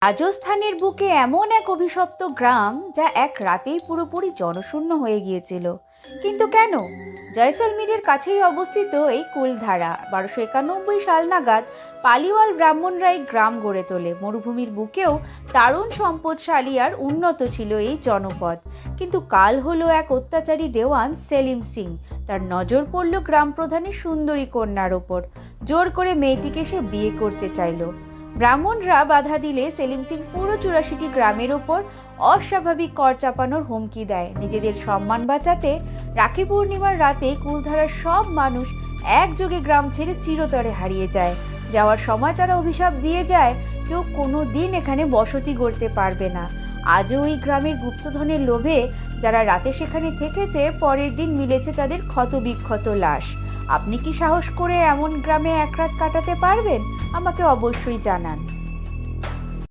রাজস্থানের বুকে এমন এক অভিশপ্ত গ্রাম যা এক রাতেই পুরোপুরি জনশূন্য হয়ে গিয়েছিল। কিন্তু কেন? জয়সলমীরের কাছেই অবস্থিত এই কুলধারা 1291 সাল নাগাদ পালিওয়াল ব্রাহ্মণরা এই গ্রাম গড়ে তোলে। মরুভূমির বুকেও দারুণ সম্পদশালী আর উন্নত ছিল এই জনপদ। কিন্তু কাল হলো এক অত্যাচারী দেওয়ান সেলিম সিং। তার নজর পড়ল গ্রাম প্রধানের সুন্দরী কন্যার ওপর। জোর করে মেয়েটিকে সে বিয়ে করতে চাইল। ব্রাহ্মণরা বাধা দিলে সেলিম সিং পুরো 84টি গ্রামের ওপর অস্বাভাবিক কর চাপানোর হুমকি দেয়। নিজেদের সম্মান বাঁচাতে রাখি পূর্ণিমার রাতে কুলধারার সব মানুষ একযোগে গ্রাম ছেড়ে চিরতরে হারিয়ে যায়। যাওয়ার সময় তারা অভিশাপ দিয়ে যায়, কেউ কোনো দিন এখানে বসতি গড়তে পারবে না। আজও ওই গ্রামের গুপ্তধনের লোভে যারা রাতে সেখানে থেকেছে, পরের দিন মিলেছে তাদের ক্ষতবিক্ষত লাশ। আপনি কি সাহস করে এমন গ্রামে এক রাত কাটাতে পারবেন? আমাকে অবশ্যই জানান।